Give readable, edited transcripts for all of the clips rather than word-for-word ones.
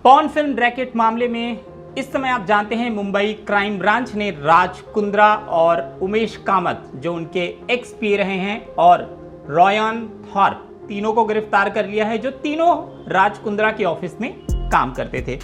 Porn film racket मामले में इस समय आप जानते हैं मुंबई क्राइम ब्रांच ने राज कुंद्रा और उमेश कामत जो उनके एक्स पी रहे हैं और रॉयन थॉर्प तीनों को गिरफ्तार कर लिया है, जो तीनों राज कुंद्रा के ऑफिस में काम करते थे।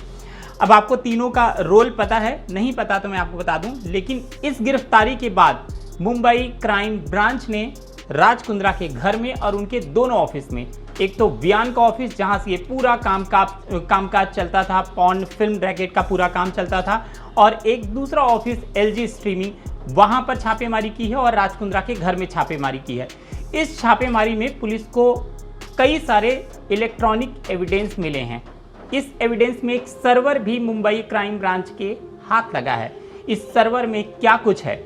अब आपको तीनों का रोल पता है, नहीं पता तो मैं आपको बता दूं, लेकिन इस गिरफ्तारी के बाद मुंबई क्राइम ब्रांच ने राज कुंद्रा के घर में और उनके दोनों ऑफिस में, एक तो वियान का ऑफिस जहां से ये पूरा कामकाज चलता था, पॉर्न फिल्म रैकेट का पूरा काम चलता था, और एक दूसरा ऑफिस एलजी स्ट्रीमिंग, वहां पर छापेमारी की है और राज कुंद्रा के घर में छापेमारी की है। इस छापेमारी में पुलिस को कई सारे इलेक्ट्रॉनिक एविडेंस मिले हैं। इस एविडेंस में एक सर्वर भी मुंबई क्राइम ब्रांच के हाथ लगा है। इस सर्वर में क्या कुछ है,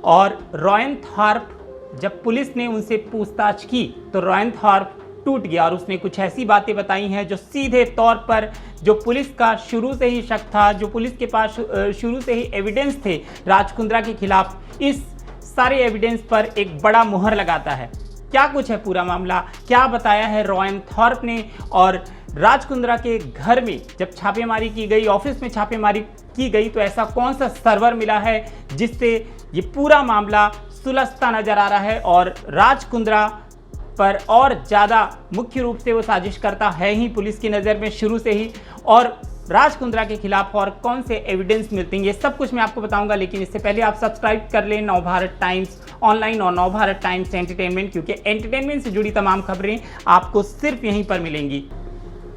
और रॉयन थॉर्प, जब पुलिस ने उनसे पूछताछ की तो रॉयन थॉर्प टूट गया और उसने कुछ ऐसी बातें बताई हैं जो सीधे तौर पर जो पुलिस का शुरू से ही शक था, जो पुलिस के पास शुरू से ही एविडेंस थे राज कुंद्रा के खिलाफ, इस सारे एविडेंस पर एक बड़ा मुहर लगाता है। क्या कुछ है पूरा मामला, क्या बताया है रॉयन थॉर्प ने, और राज कुंद्रा के घर में जब छापेमारी की गई, ऑफिस में छापेमारी की गई, तो ऐसा कौन सा सर्वर मिला है जिससे ये पूरा मामला सुलझता नजर आ रहा है और राज कुंद्रा पर और ज़्यादा मुख्य रूप से वो साजिश करता है ही पुलिस की नज़र में शुरू से ही, और राज कुंद्रा के खिलाफ और कौन से एविडेंस मिलते हैं, ये सब कुछ मैं आपको बताऊंगा। लेकिन इससे पहले आप सब्सक्राइब कर लें नवभारत टाइम्स ऑनलाइन और नवभारत टाइम्स एंटरटेनमेंट, क्योंकि एंटरटेनमेंट से जुड़ी तमाम खबरें आपको सिर्फ यहीं पर मिलेंगी।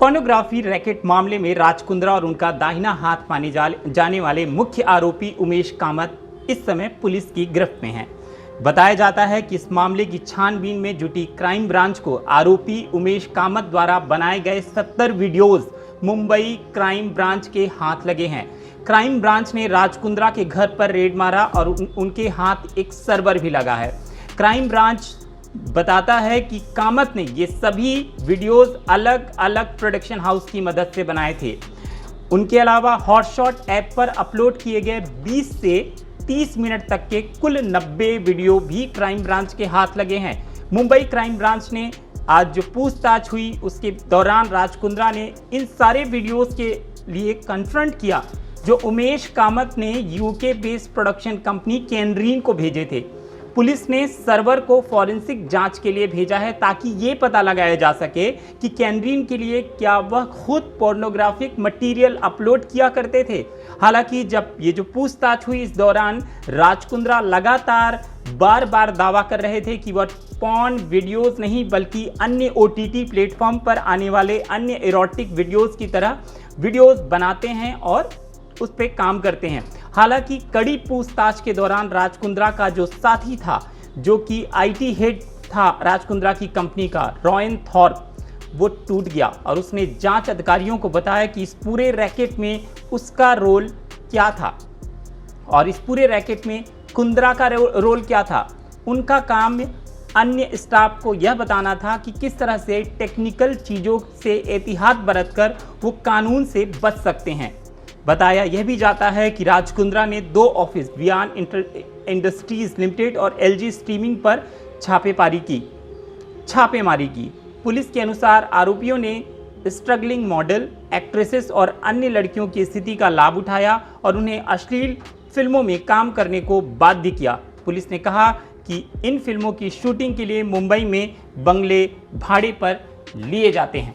पोर्नोग्राफी रैकेट मामले में राज कुंद्रा और उनका दाहिना हाथ माने जाने वाले मुख्य आरोपी उमेश कामत इस समय पुलिस की गिरफ्त में हैं। बताया जाता है कि इस मामले की छानबीन में जुटी क्राइम ब्रांच को आरोपी उमेश कामत द्वारा बनाए गए 70 वीडियोस मुंबई क्राइम ब्रांच के हाथ लगे हैं। क्राइम ब्रांच ने राज कुंद्रा के घर पर रेड मारा और उनके हाथ एक सर्वर भी लगा है। क्राइम ब्रांच बताता है कि कामत ने ये सभी वीडियोस अलग अलग प्रोडक्शन हाउस की मदद से बनाए थे। उनके अलावा हॉटशॉट ऐप पर अपलोड किए गए 20 से 30 मिनट तक के कुल 90 वीडियो भी क्राइम ब्रांच के हाथ लगे हैं। मुंबई क्राइम ब्रांच ने आज जो पूछताछ हुई उसके दौरान राज कुंद्रा ने इन सारे वीडियोस के लिए कन्फ्रंट किया जो उमेश कामत ने यूके बेस्ड प्रोडक्शन कंपनी कैनरीन को भेजे थे। पुलिस ने सर्वर को फॉरेंसिक जांच के लिए भेजा है ताकि ये पता लगाया जा सके कि कैनरीन के लिए क्या वह खुद पोर्नोग्राफिक मटेरियल अपलोड किया करते थे। हालांकि जब ये जो पूछताछ हुई इस दौरान राज कुंद्रा लगातार बार बार दावा कर रहे थे कि वह पॉर्न वीडियोस नहीं बल्कि अन्य OTT प्लेटफॉर्म पर आने वाले अन्य एरोटिक वीडियोस की तरह वीडियोस बनाते हैं और उस पर काम करते हैं। हालांकि कड़ी पूछताछ के दौरान राज कुंद्रा का जो साथी था, जो कि IT हेड था राज कुंद्रा की कंपनी का, रॉयन थॉर्प, वो टूट गया और उसने जांच अधिकारियों को बताया कि इस पूरे रैकेट में उसका रोल क्या था और इस पूरे रैकेट में कुंद्रा का रोल क्या था। उनका काम अन्य स्टाफ को यह बताना था कि किस तरह से टेक्निकल चीज़ों से एहतियात बरतकर वो कानून से बच सकते हैं। बताया यह भी जाता है कि राज कुंद्रा ने 2 ऑफिस वियान इंडस्ट्रीज लिमिटेड और LG स्ट्रीमिंग पर छापेमारी की। पुलिस के अनुसार आरोपियों ने स्ट्रगलिंग मॉडल, एक्ट्रेसेस और अन्य लड़कियों की स्थिति का लाभ उठाया और उन्हें अश्लील फिल्मों में काम करने को बाध्य किया। पुलिस ने कहा कि इन फिल्मों की शूटिंग के लिए मुंबई में बंगले भाड़े पर लिए जाते हैं।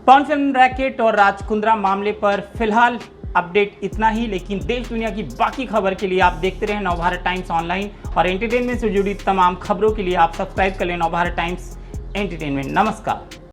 पॉर्न फिल्म रैकेट और राज कुंद्रा मामले पर फिलहाल अपडेट इतना ही, लेकिन देश दुनिया की बाकी खबर के लिए आप देखते रहें नवभारत टाइम्स ऑनलाइन और एंटरटेनमेंट से जुड़ी तमाम खबरों के लिए आप सब्सक्राइब कर लें नवभारत टाइम्स एंटरटेनमेंट। नमस्कार।